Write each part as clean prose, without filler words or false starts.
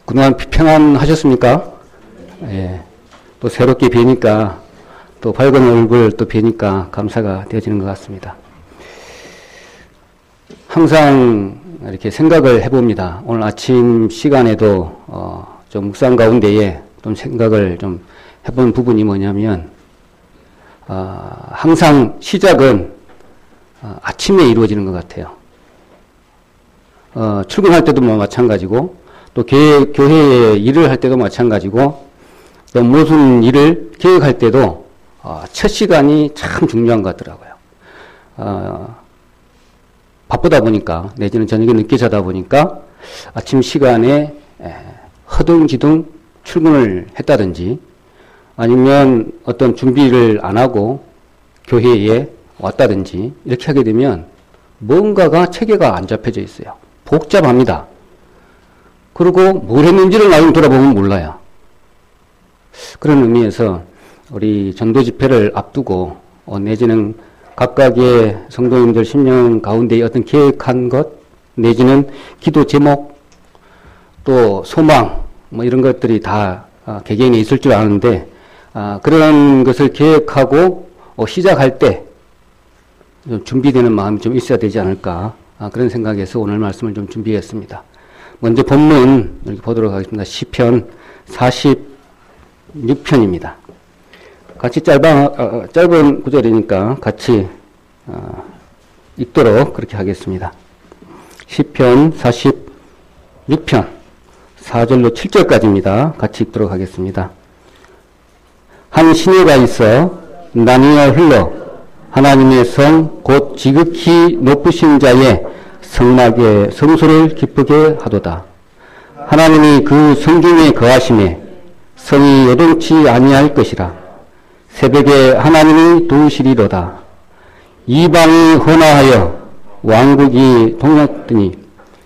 그동안 평안하셨습니까? 예. 또 새롭게 뵈니까, 또 밝은 얼굴 또 뵈니까 감사가 되어지는 것 같습니다. 항상 이렇게 생각을 해봅니다. 오늘 아침 시간에도, 좀 묵상 가운데에 좀 생각을 좀 해본 부분이 뭐냐면, 항상 시작은 아침에 이루어지는 것 같아요. 출근할 때도 뭐 마찬가지고, 또 교회에 일을 할 때도 마찬가지고, 또 무슨 일을 계획할 때도 첫 시간이 참 중요한 것 같더라고요. 바쁘다 보니까, 내지는 저녁에 늦게 자다 보니까 아침 시간에 허둥지둥 출근을 했다든지, 아니면 어떤 준비를 안 하고 교회에 왔다든지 이렇게 하게 되면 뭔가가 체계가 안 잡혀져 있어요. 복잡합니다. 그리고 뭘 했는지를 나중에 돌아보면 몰라요. 그런 의미에서 우리 전도 집회를 앞두고 내지는 각각의 성도님들 심령 가운데 어떤 계획한 것 내지는 기도 제목 또 소망 뭐 이런 것들이 다 개개인에 있을 줄 아는데 그런 것을 계획하고 시작할 때 좀 준비되는 마음이 좀 있어야 되지 않을까 그런 생각에서 오늘 말씀을 좀 준비했습니다. 먼저 본문 이렇게 보도록 하겠습니다. 시편 46편입니다. 같이 짧은 구절이니까 같이 읽도록 그렇게 하겠습니다. 시편 46편 4절로 7절까지입니다. 같이 읽도록 하겠습니다. 한 시내가 있어 나뉘어 흘러 하나님의 성 곧 지극히 높으신 자의 성막의 성소를 기쁘게 하도다. 하나님이 그 성중에 거하심에 성이 요동치 아니할 것이라. 새벽에 하나님이 도우시리로다. 이방이 헌화하여 왕국이 동역되니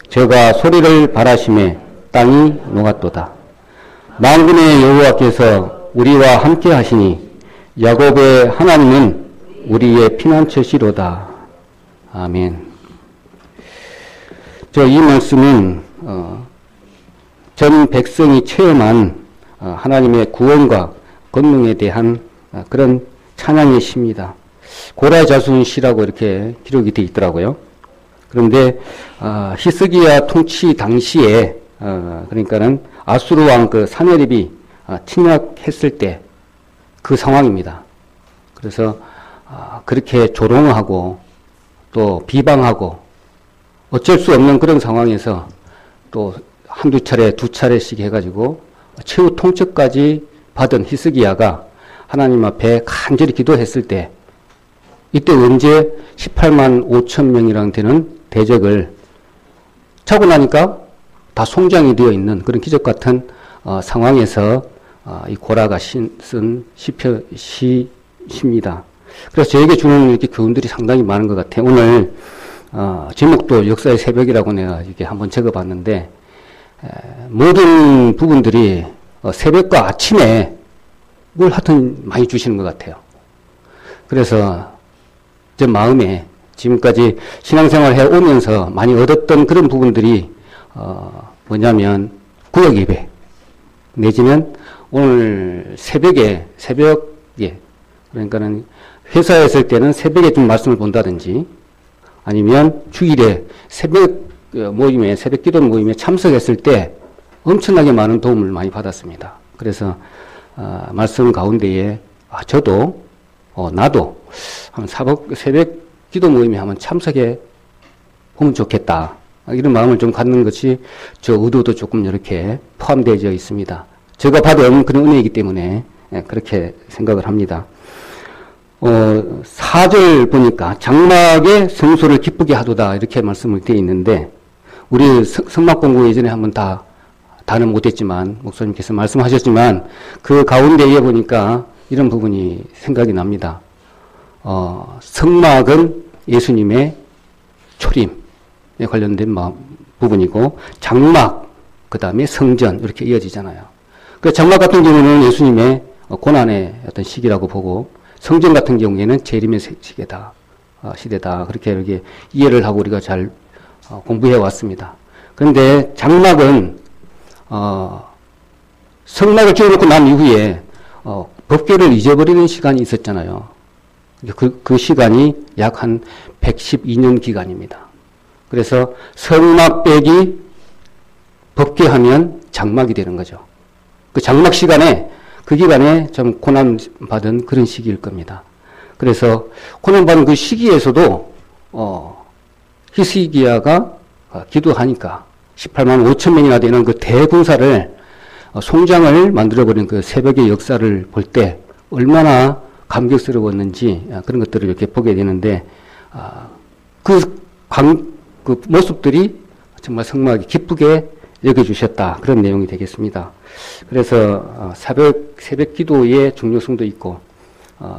저가 소리를 바라심에 땅이 녹았도다. 만군의 여호와께서 우리와 함께 하시니 야곱의 하나님은 우리의 피난처시로다. 아멘. 이 말씀은 전 백성이 체험한 하나님의 구원과 권능에 대한 그런 찬양의 시입니다. 고라자순 시라고 이렇게 기록이 되어 있더라고요. 그런데 히스기야 통치 당시에 그러니까는 아수르 왕 그 사내립이 침략했을 때 그 상황입니다. 그래서 그렇게 조롱하고 또 비방하고 어쩔 수 없는 그런 상황에서 또 한두 차례 두 차례씩 해가지고 최후 통첩까지 받은 히스기야가 하나님 앞에 간절히 기도했을 때 이때 언제 18만 5천 명이랑 되는 대적을 차고 나니까 다 송장이 되어 있는 그런 기적 같은 상황에서 이 고라가 쓴 시입니다. 그래서 저에게 주는 이렇게 교훈들이 상당히 많은 것 같아요. 오늘 제목도 역사의 새벽이라고 내가 이렇게 한번 적어봤는데 모든 부분들이 새벽과 아침에 뭘 하여튼 많이 주시는 것 같아요. 그래서 제 마음에 지금까지 신앙생활 해오면서 많이 얻었던 그런 부분들이 뭐냐면 구역 예배 내지는 오늘 새벽에 그러니까는 회사에 있을 때는 새벽에 좀 말씀을 본다든지 아니면 주일에 새벽 모임에 새벽 기도 모임에 참석했을 때 엄청나게 많은 도움을 많이 받았습니다. 그래서 말씀 가운데에 저도 나도 한 새벽 기도 모임에 한번 참석해 보면 좋겠다. 이런 마음을 좀 갖는 것이 저 의도도 조금 이렇게 포함되어 있습니다. 제가 받은 그런 은혜이기 때문에 그렇게 생각을 합니다. 4절 보니까 장막의 성소를 기쁘게 하도다 이렇게 말씀을 되어 있는데 우리 성막 공부 예전에 한번 다는 못했지만 목사님께서 말씀하셨지만 그 가운데에 보니까 이런 부분이 생각이 납니다. 성막은 예수님의 초림에 관련된 부분이고 장막 그 다음에 성전 이렇게 이어지잖아요. 그 장막 같은 경우는 예수님의 고난의 어떤 시기라고 보고 성전 같은 경우에는 재림의 시대다. 그렇게 이렇게 이해를 하고 우리가 잘 공부해 왔습니다. 그런데 장막은 성막을 지어놓고 난 이후에 법궤를 잊어버리는 시간이 있었잖아요. 그 시간이 약 한 112년 기간입니다. 그래서 성막 빼기 법궤하면 장막이 되는 거죠. 그 장막 시간에, 그 기간에 좀 고난받은 그런 시기일 겁니다. 그래서 고난받은 그 시기에서도 히스기야가 기도하니까 18만 5천 명이나 되는 그 대군사를 송장을 만들어버린 그 새벽의 역사를 볼 때 얼마나 감격스러웠는지 그런 것들을 이렇게 보게 되는데, 그 모습들이 정말 성막이 기쁘게 여겨주셨다. 그런 내용이 되겠습니다. 그래서 새벽 기도의 중요성도 있고,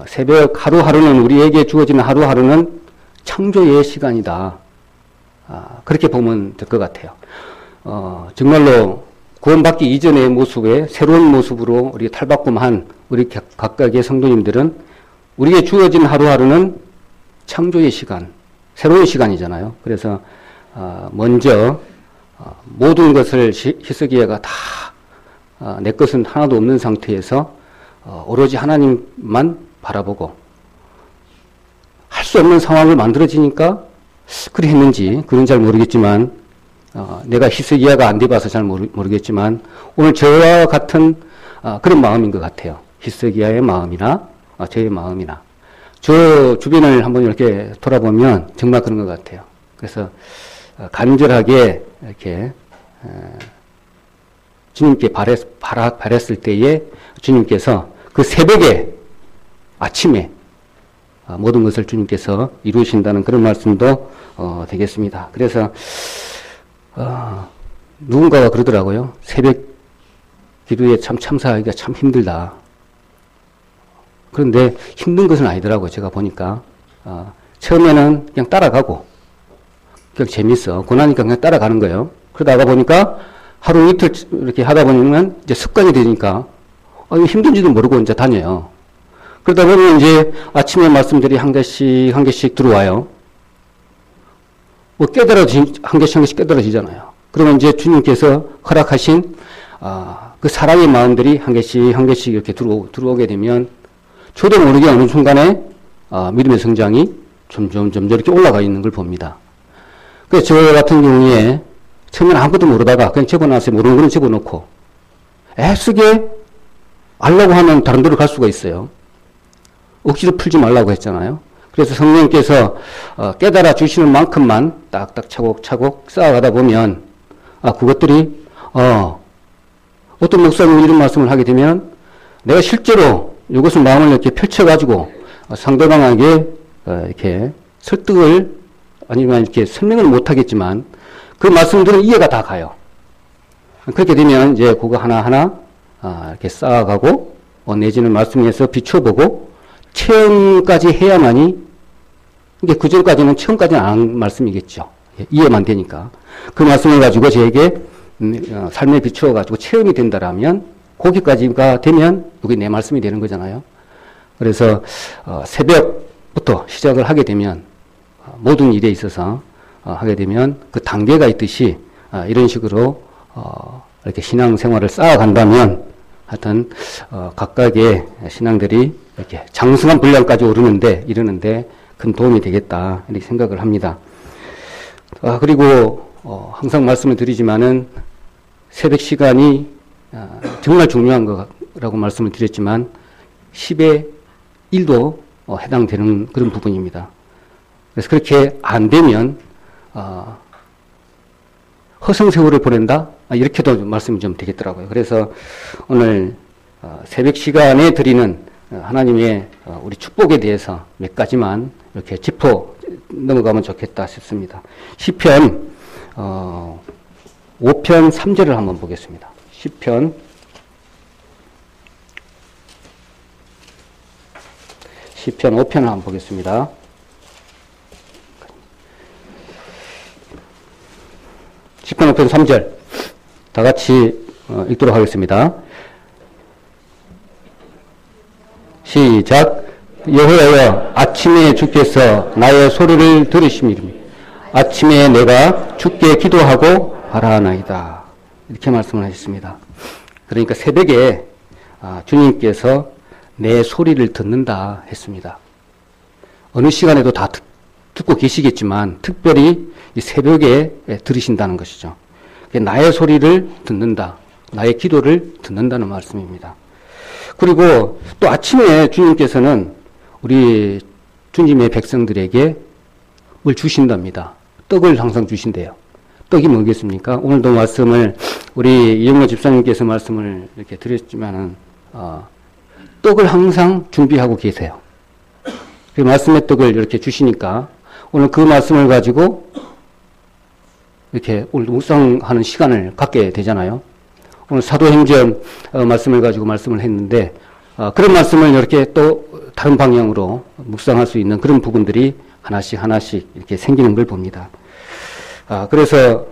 새벽 하루하루는 우리에게 주어지는 하루하루는 창조의 시간이다. 그렇게 보면 될 것 같아요. 정말로 구원받기 이전의 모습에 새로운 모습으로 우리 탈바꿈한 우리 각각의 성도님들은 우리에게 주어진 하루하루는 창조의 시간, 새로운 시간이잖아요. 그래서 먼저 모든 것을 히스기야가 다 내 것은 하나도 없는 상태에서 오로지 하나님만 바라보고 할 수 없는 상황을 만들어지니까 그리 했는지 그건 잘 모르겠지만, 내가 히스기야가 안 돼봐서 잘 모르겠지만 오늘 저와 같은 그런 마음인 것 같아요. 히스기야의 마음이나 저의 마음이나 저 주변을 한번 이렇게 돌아보면 정말 그런 것 같아요. 그래서 간절하게 이렇게 주님께 바랬을 때에 주님께서 그 새벽에 아침에 모든 것을 주님께서 이루신다는 그런 말씀도 되겠습니다. 그래서 누군가가 그러더라고요. 새벽 기도에 참사하기가 참 힘들다. 그런데 힘든 것은 아니더라고요. 제가 보니까 처음에는 그냥 따라가고 그냥 재밌어. 고나니까 그냥 따라가는 거예요. 그러다가 보니까 하루 이틀 이렇게 하다 보면 이제 습관이 되니까 힘든지도 모르고 이제 다녀요. 그러다 보면 이제 아침에 말씀들이 한 개씩 들어와요. 뭐 한 개씩 깨달아지잖아요. 그러면 이제 주님께서 허락하신 그 사랑의 마음들이 한 개씩 이렇게 들어오게 되면 저도 모르게 어느 순간에 믿음의 성장이 점점 이렇게 올라가 있는 걸 봅니다. 그래서 저 같은 경우에 처음에는 아무것도 모르다가 그냥 적어놨어요. 모르는 거는 적어놓고 애쓰게 알라고 하면 다른 데로 갈 수가 있어요. 억지로 풀지 말라고 했잖아요. 그래서 성령께서 깨달아 주시는 만큼만 딱딱 차곡차곡 쌓아가다 보면 그것들이 어떤 목사님이 이런 말씀을 하게 되면 내가 실제로 이것을 마음을 이렇게 펼쳐가지고 상대방에게 이렇게 설득을 아니면 이렇게 설명을 못하겠지만 그 말씀들은 이해가 다 가요. 그렇게 되면 이제 그거 하나하나 이렇게 쌓아가고 내지는 말씀에서 비춰보고 체험까지 해야만이, 이게 그 전까지는 체험까지는 안 한 말씀이겠죠. 이해만 되니까. 그 말씀을 가지고 저에게 삶에 비추어가지고 체험이 된다라면 거기까지가 되면 그게 내 말씀이 되는 거잖아요. 그래서 새벽부터 시작을 하게 되면 모든 일에 있어서 하게 되면 그 단계가 있듯이 이런 식으로 이렇게 신앙생활을 쌓아간다면 하여튼 각각의 신앙들이 이렇게 장성한 분량까지 이르는데 큰 도움이 되겠다 이렇게 생각을 합니다. 그리고 항상 말씀을 드리지만은 새벽 시간이 정말 중요한 거라고 말씀을 드렸지만 10의 1도 해당되는 그런 부분입니다. 그래서 그렇게 안 되면 허송세월을 보낸다? 이렇게도 말씀이 좀 되겠더라고요. 그래서 오늘 새벽 시간에 드리는 하나님의 우리 축복에 대해서 몇 가지만 이렇게 짚어 넘어가면 좋겠다 싶습니다. 시편 5편 3절을 한번 보겠습니다. 시편 5편을 한번 보겠습니다. 시편 5편 3절 다 같이 읽도록 하겠습니다. 시작. 여호와여, 아침에 주께서 나의 소리를 들으심이니 아침에 내가 주께 기도하고 바라나이다. 이렇게 말씀을 하셨습니다. 그러니까 새벽에 주님께서 내 소리를 듣는다 했습니다. 어느 시간에도 다 듣고 계시겠지만 특별히 이 새벽에 들으신다는 것이죠. 나의 소리를 듣는다. 나의 기도를 듣는다는 말씀입니다. 그리고 또 아침에 주님께서는 우리 주님의 백성들에게 뭘 주신답니다. 떡을 항상 주신대요. 떡이 뭐겠습니까? 오늘도 말씀을 우리 이영모 집사님께서 말씀을 이렇게 드렸지만은 떡을 항상 준비하고 계세요. 그 말씀의 떡을 이렇게 주시니까 오늘 그 말씀을 가지고 이렇게 오늘 묵상하는 시간을 갖게 되잖아요. 오늘 사도행전 말씀을 가지고 말씀을 했는데 그런 말씀을 이렇게 또 다른 방향으로 묵상할 수 있는 그런 부분들이 하나씩 이렇게 생기는 걸 봅니다. 그래서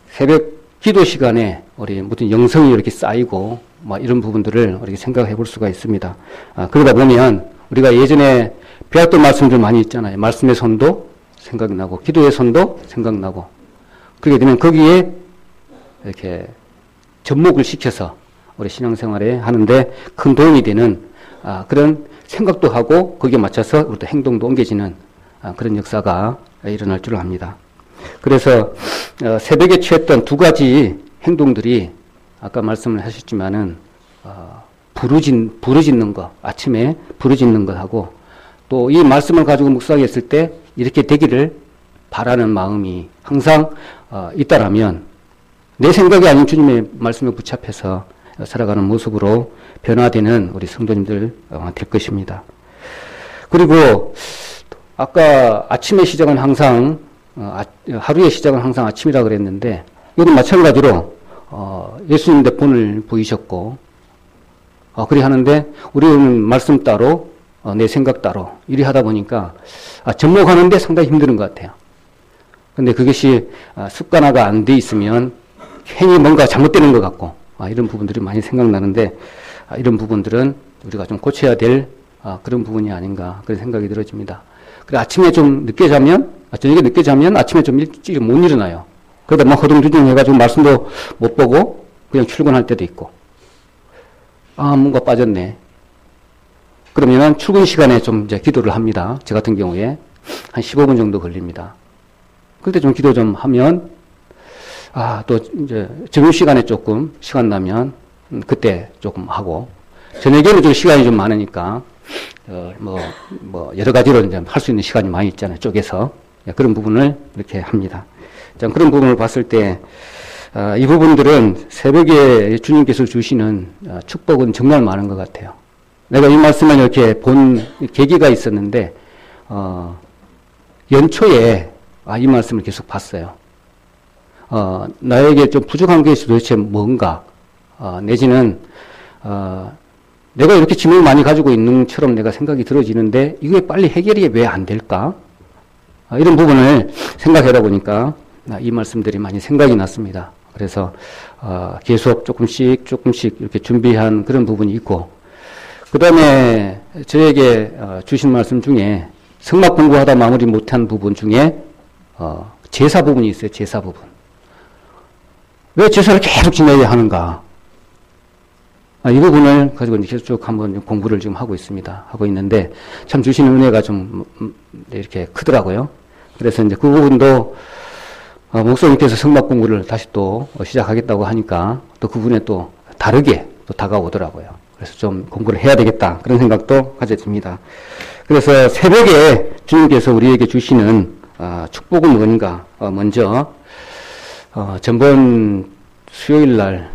새벽 기도 시간에 우리 모든 영성이 이렇게 쌓이고 이런 부분들을 우리가 생각해 볼 수가 있습니다. 그러다 보면 우리가 예전에 배웠던 말씀들 많이 있잖아요. 말씀의 손도 생각나고 기도의 손도 생각나고 그렇게 되면 거기에 이렇게 접목을 시켜서 우리 신앙생활에 하는데 큰 도움이 되는 그런 생각도 하고 거기에 맞춰서 우리도 행동도 옮겨지는 그런 역사가 일어날 줄 압니다. 그래서 새벽에 취했던 두 가지 행동들이 아까 말씀을 하셨지만은 부르짖는 것, 아침에 부르짖는 것하고 또 이 말씀을 가지고 묵상했을 때 이렇게 되기를 바라는 마음이 항상 있다라면 내 생각이 아닌 주님의 말씀에 붙잡혀서 살아가는 모습으로 변화되는 우리 성도님들 될 것입니다. 그리고 아까 아침의 시작은 항상 하루의 시작은 항상 아침이라 그랬는데 이것도 마찬가지로 예수님의 본을 보이셨고 그리 하는데 우리는 말씀 따로 내 생각 따로 이리 하다 보니까 접목하는데 상당히 힘든 것 같아요. 근데 그것이 습관화가 안 돼 있으면 괜히 뭔가 잘못되는 것 같고 이런 부분들이 많이 생각나는데 이런 부분들은 우리가 좀 고쳐야 될 그런 부분이 아닌가 그런 생각이 들어집니다. 그래 아침에 좀 늦게 자면 저녁에 늦게 자면 아침에 좀 일찍 못 일어나요. 그러다 막 허둥지둥 해가지고 말씀도 못 보고 그냥 출근할 때도 있고 뭔가 빠졌네. 그러면은 출근 시간에 좀 이제 기도를 합니다. 저 같은 경우에 한 15분 정도 걸립니다. 그때 좀 기도 좀 하면 또 이제 점심 시간에 조금 시간 나면 그때 조금 하고 저녁에는 좀 시간이 좀 많으니까 여러 가지로 이제 할 수 있는 시간이 많이 있잖아요. 쪼개서 그런 부분을 이렇게 합니다. 그런 부분을 봤을 때 이 부분들은 새벽에 주님께서 주시는 축복은 정말 많은 것 같아요. 내가 이 말씀을 이렇게 본 계기가 있었는데 연초에 이 말씀을 계속 봤어요. 나에게 좀 부족한 것이 도대체 뭔가 내지는 내가 이렇게 짐을 많이 가지고 있는 것처럼 내가 생각이 들어지는데 이게 빨리 해결이 왜 안 될까? 이런 부분을 생각하다 보니까 이 말씀들이 많이 생각이 났습니다. 그래서 계속 조금씩 이렇게 준비한 그런 부분이 있고 그 다음에 저에게 주신 말씀 중에 성막 공부하다 마무리 못한 부분 중에 제사 부분이 있어요. 제사 부분. 왜 제사를 계속 지내야 하는가? 이 부분을 가지고 계속 한번 공부를 지금 하고 있습니다. 하고 있는데 참 주시는 은혜가 좀 이렇게 크더라고요. 그래서 이제 그 부분도 목사님께서 성막 공부를 다시 또 시작하겠다고 하니까 또 그분에 또 다르게 또 다가오더라고요. 그래서 좀 공부를 해야 되겠다 그런 생각도 가져집니다. 그래서 새벽에 주님께서 우리에게 주시는 축복은 뭔가 먼저 전번 수요일 날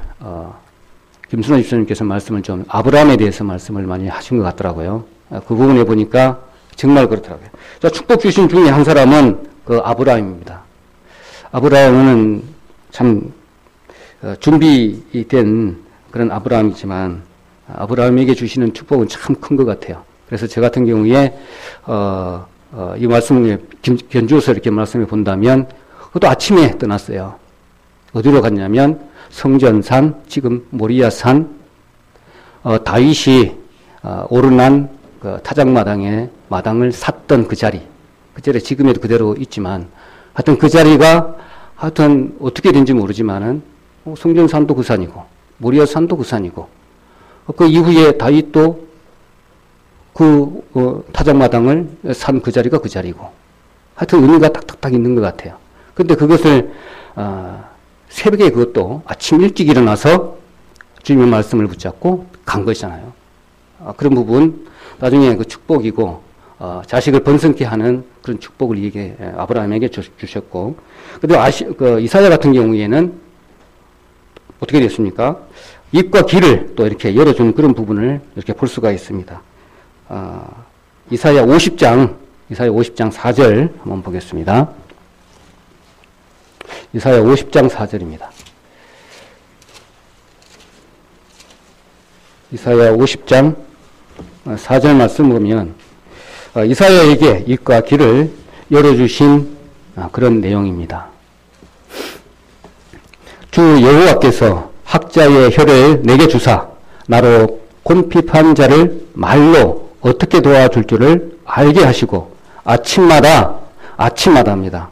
김순호 집사님께서 말씀을 좀 아브라함에 대해서 말씀을 많이 하신 것 같더라고요. 그 부분에 보니까 정말 그렇더라고요. 자, 축복 주신 중에 한 사람은 그 아브라함입니다. 아브라함은 참 준비된 그런 아브라함이지만 아브라함에게 주시는 축복은 참 큰 것 같아요. 그래서 저 같은 경우에 이 말씀을 견주어서 이렇게 말씀해 본다면 그것도 아침에 떠났어요. 어디로 갔냐면 성전산, 지금 모리아산, 다윗이 오르난 그 타작마당에 마당을 샀던 그 자리 지금에도 그대로 있지만 하여튼 그 자리가 하여튼 어떻게 된지 모르지만은 성전산도 그 산이고 모리아산도 그 산이고 그 이후에 다윗도 그 타작마당을 산 그 자리가 그 자리고 하여튼 의미가 딱딱딱 있는 것 같아요. 근데 그것을 새벽에 그것도 아침 일찍 일어나서 주님의 말씀을 붙잡고 간 것이잖아요. 그런 부분 나중에 그 축복이고 자식을 번성케 하는 그런 축복을 이게 아브라함에게 주셨고, 근데 그 이사야 같은 경우에는 어떻게 됐습니까? 입과 귀를 또 이렇게 열어준 그런 부분을 이렇게 볼 수가 있습니다. 이사야 50장 4절 한번 보겠습니다. 이사야 50장 4절입니다. 이사야 50장 4절 말씀 보면 이사야에게 입과 귀를 열어주신 그런 내용입니다. 주 여호와께서 학자의 혀를 내게 주사 나로 곤핍한 자를 말로 어떻게 도와줄 줄을 알게 하시고 아침마다입니다.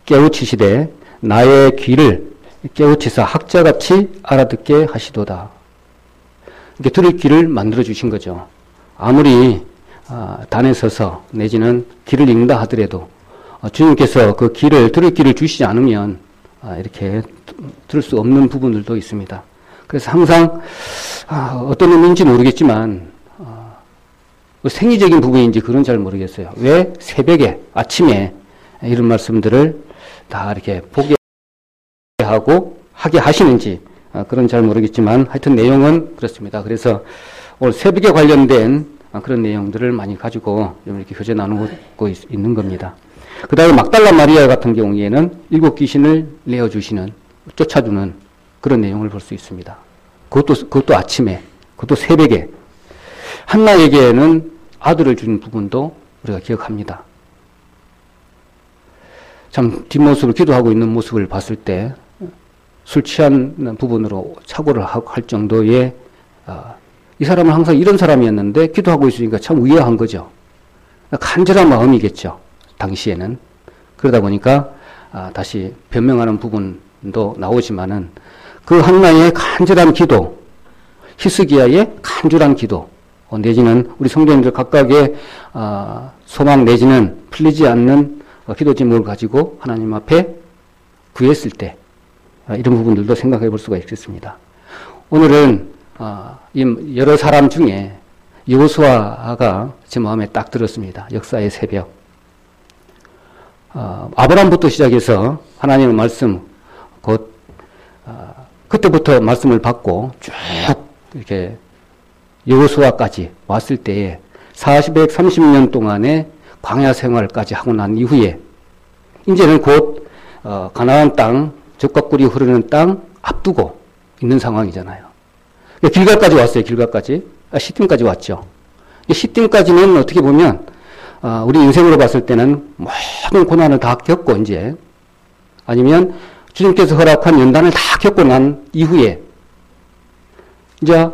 깨우치시되 나의 귀를 깨우치사 학자같이 알아듣게 하시도다. 이렇게 들을 귀를 만들어 주신 거죠. 아무리 단에 서서 내지는 귀를 읽는다 하더라도 주님께서 그 들을 귀를 주시지 않으면 이렇게 들을 수 없는 부분들도 있습니다. 그래서 항상 어떤 의미인지 모르겠지만 생리적인 부분인지 그건 잘 모르겠어요. 왜 새벽에 아침에 이런 말씀들을 다 이렇게 보게 하고 하게 하시는지 그건 잘 모르겠지만 하여튼 내용은 그렇습니다. 그래서 오늘 새벽에 관련된 그런 내용들을 많이 가지고 이렇게 교제 나누고 있는 겁니다. 그 다음에 막달라 마리아 같은 경우에는 7 귀신을 내어주시는, 쫓아주는 그런 내용을 볼 수 있습니다. 그것도 아침에, 그것도 새벽에. 한나에게는 아들을 준 부분도 우리가 기억합니다. 참 뒷모습을 기도하고 있는 모습을 봤을 때 술 취한 부분으로 착오를 할 정도의 이 사람은 항상 이런 사람이었는데 기도하고 있으니까 참 의아한 거죠. 간절한 마음이겠죠. 당시에는. 그러다 보니까 다시 변명하는 부분도 나오지만은 그 한나의 간절한 기도, 히스기야의 간절한 기도, 내지는 우리 성도님들 각각의 소망 내지는 풀리지 않는 기도 제목을 가지고 하나님 앞에 구했을 때 이런 부분들도 생각해 볼 수가 있겠습니다. 오늘은 여러 사람 중에 여호수아가 제 마음에 딱 들었습니다. 역사의 새벽. 아브라함부터 시작해서 하나님의 말씀, 그때부터 말씀을 받고 쭉 이렇게 여호수아까지 왔을 때에 430년 동안의 광야 생활까지 하고 난 이후에 이제는 곧 가나안 땅, 젖과 꿀이 흐르는 땅 앞두고 있는 상황이잖아요. 길갈까지 왔어요. 길갈까지. 시딤까지 왔죠. 시딤까지는 어떻게 보면 우리 인생으로 봤을 때는 모든 고난을 다 겪고 이제 아니면 주님께서 허락한 연단을 다 겪고 난 이후에 이제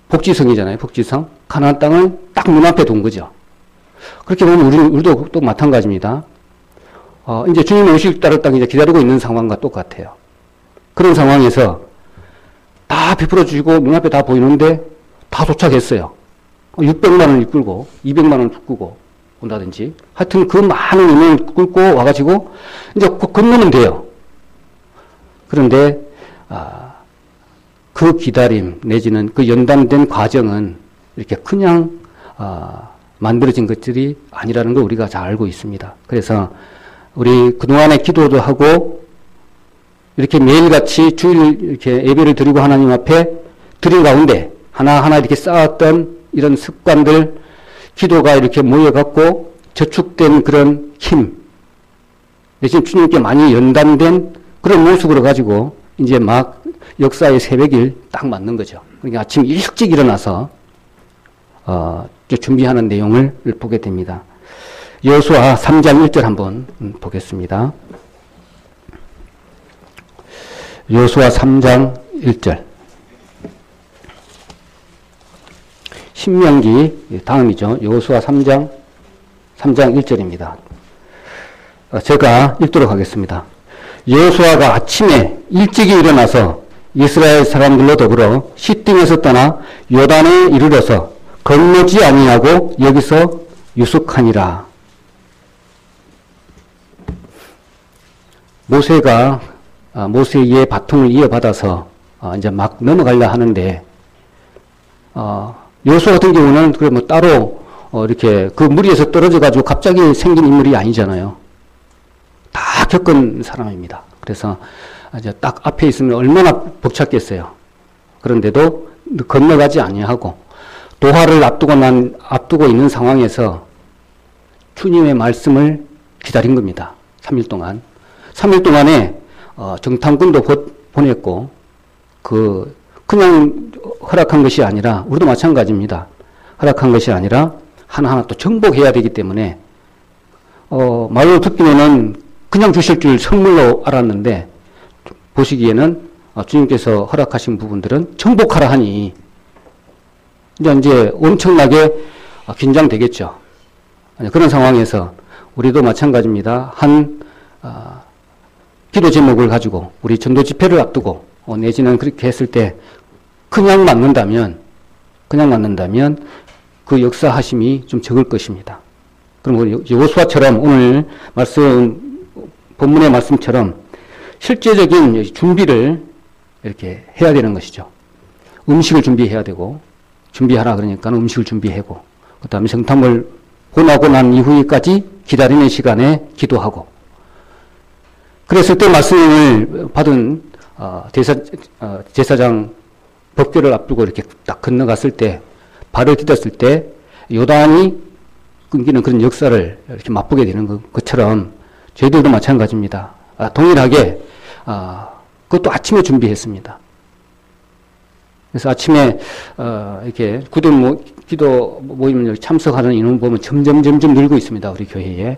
복지성이잖아요. 복지성. 가나안 땅을 딱 눈앞에 둔 거죠. 그렇게 보면 우리도 또 마찬가지입니다. 이제 주님 오실 따를 땅 이제 기다리고 있는 상황과 똑같아요. 그런 상황에서 다 베풀어 주시고 눈앞에 다 보이는데 다 도착했어요. 600만 원을 이끌고 200만 원을 끌고 온다든지 하여튼 그 많은 인원을 끌고 와가지고 이제 건너면 돼요. 그런데 그 기다림 내지는 그 연단된 과정은 이렇게 그냥 만들어진 것들이 아니라는 걸 우리가 잘 알고 있습니다. 그래서 우리 그동안에 기도도 하고 이렇게 매일같이 주일 이렇게 예배를 드리고 하나님 앞에 드린 가운데 하나하나 이렇게 쌓았던 이런 습관들, 기도가 이렇게 모여갖고 저축된 그런 힘, 내지는 주님께 많이 연단된 그런 모습으로 가지고 이제 막 역사의 새벽일 딱 맞는 거죠. 그러니까 아침 일찍 일어나서 준비하는 내용을 보게 됩니다. 여호수아 3장 1절 한번 보겠습니다. 여호수아 3장 1절. 신명기 다음이죠. 여호수아 3장 1절입니다. 제가 읽도록 하겠습니다. 여호수아가 아침에 일찍이 일어나서 이스라엘 사람들로 더불어 시딤에서 떠나 요단에 이르러서 건너지 아니하고 여기서 유숙하니라. 모세가 모세의 바통을 이어받아서 이제 막 넘어가려 하는데 여호수아 같은 경우는 그 뭐 따로 이렇게 그 무리에서 떨어져 가지고 갑자기 생긴 인물이 아니잖아요. 다 겪은 사람입니다. 그래서 이제 딱 앞에 있으면 얼마나 벅찼겠어요. 그런데도 건너가지 아니하고 도하를 앞두고 있는 상황에서 주님의 말씀을 기다린 겁니다. 3일 동안. 3일 동안에 정탐꾼도 보냈고 그냥 허락한 것이 아니라 우리도 마찬가지입니다. 허락한 것이 아니라 하나하나 또 정복해야 되기 때문에 말로 듣기에는 그냥 주실 줄 선물로 알았는데 보시기에는 주님께서 허락하신 부분들은 정복하라 하니 이제 엄청나게 긴장되겠죠. 그런 상황에서 우리도 마찬가지입니다. 기도 제목을 가지고 우리 전도 집회를 앞두고 내지는 그렇게 했을 때 그냥 맞는다면 그 역사하심이 좀 적을 것입니다. 그럼 우리 여호수아처럼 오늘 본문의 말씀처럼 실제적인 준비를 이렇게 해야 되는 것이죠. 음식을 준비해야 되고 준비하라 그러니까 음식을 준비하고 그 다음에 성탐을 보내고 난 이후에까지 기다리는 시간에 기도하고 그랬을 때 말씀을 받은 제사장 법궤를 앞두고 이렇게 딱 건너갔을 때 발을 디뎠을 때 요단이 끊기는 그런 역사를 이렇게 맛보게 되는 것처럼 저희들도 마찬가지입니다. 동일하게 그것도 아침에 준비했습니다. 그래서 아침에 이렇게 기도 모임 참석하는 인원 보면 점점 늘고 있습니다. 우리 교회에.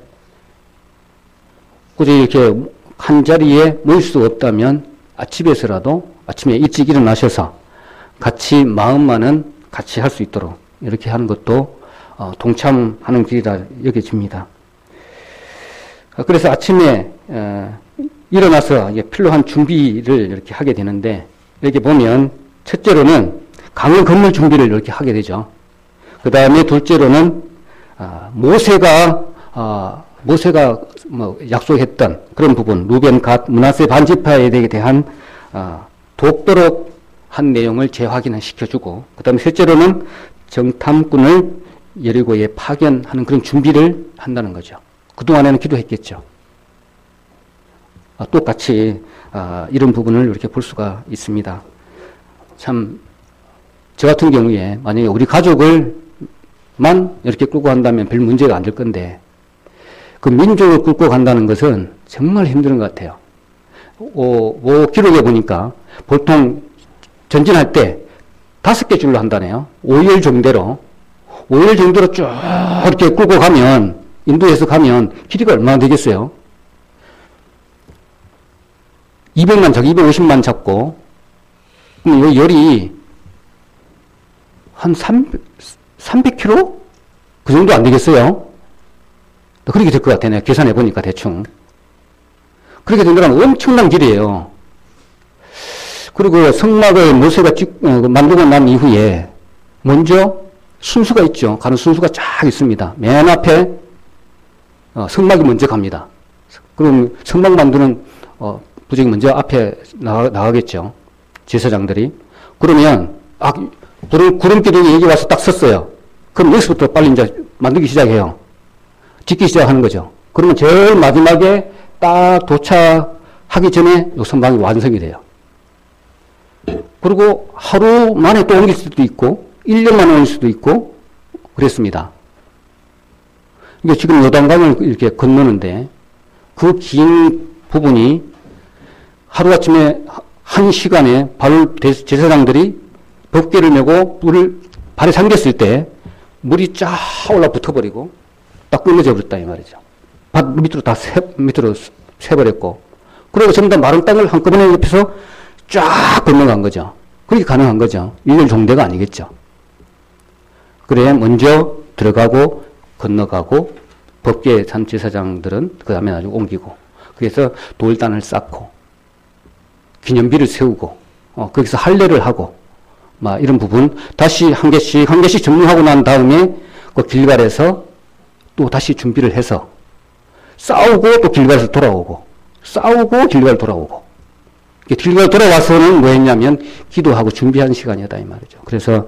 굳이 이렇게 한 자리에 모일 수 없다면 집에서라도 아침에 일찍 일어나셔서 같이 마음만은 같이 할 수 있도록 이렇게 하는 것도 동참하는 길이라 여겨집니다. 그래서 아침에 일어나서 필요한 준비를 이렇게 하게 되는데 이렇게 보면 첫째로는 강을 건널 준비를 이렇게 하게 되죠. 그 다음에 둘째로는 모세가 뭐 약속했던 그런 부분, 루벤, 갓, 므낫세 반지파에 대한 돕도록 한 내용을 재확인을 시켜주고, 그 다음에 셋째로는 정탐꾼을 여리고에 파견하는 그런 준비를 한다는 거죠. 그동안에는 기도했겠죠. 똑같이 이런 부분을 이렇게 볼 수가 있습니다. 참, 저 같은 경우에 만약에 우리 가족을만 이렇게 끌고 간다면 별 문제가 안 될 건데, 그 민족을 끌고 간다는 것은 정말 힘든 것 같아요. 기록에 보니까 보통 전진할 때 5개 줄로 한다네요. 5일 정도로 쭉 이렇게 끌고 가면, 인도에서 가면 길이가 얼마나 되겠어요? 250만 잡고, 그럼 이 열이 한 300km? 그 정도 안 되겠어요? 그렇게 될 것 같아요. 계산해 보니까 대충. 그렇게 된다면 엄청난 길이에요. 그리고 성막을 모세가 만들고 난 이후에 먼저 순수가 있죠. 가는 순수가 쫙 있습니다. 맨 앞에 성막이 먼저 갑니다. 그럼 성막 만드는 부적이 먼저 앞에 나가겠죠. 제사장들이. 그러면 구름기둥이 여기 와서 딱 섰어요. 그럼 여기서부터 빨리 이제 만들기 시작해요. 짓기 시작하는 거죠. 그러면 제일 마지막에 딱 도착하기 전에 이 성막이 완성이 돼요. 그리고 하루 만에 또 옮길 수도 있고 1년 만에 옮길 수도 있고 그랬습니다. 이게 지금 요단강을 이렇게 건너는데 그 긴 부분이 하루아침에 1시간에 제사장들이 법궤를 메고 물을 발에 잠겼을 때 물이 쫙 올라 붙어버리고 딱 끊어져 버렸다 이 말이죠. 밭 밑으로 다 밑으로 새버렸고, 그리고 전부 다 마른 땅을 한꺼번에 옆에서 쫙 건너간 거죠. 그게 가능한 거죠. 일렬 종대가 아니겠죠. 그래 먼저 들어가고 건너가고 법궤 산 제사장들은 그 다음에 나중에 옮기고, 그래서 돌단을 쌓고 기념비를 세우고 거기서 할례를 하고 막 이런 부분 다시 한 개씩 점령하고 난 다음에 그 길갈에서 또 다시 준비를 해서 싸우고 또 길갈에서 돌아오고 싸우고 길갈 돌아오고 길갈 돌아와서는 뭐 했냐면 기도하고 준비한 시간이다 이 말이죠. 그래서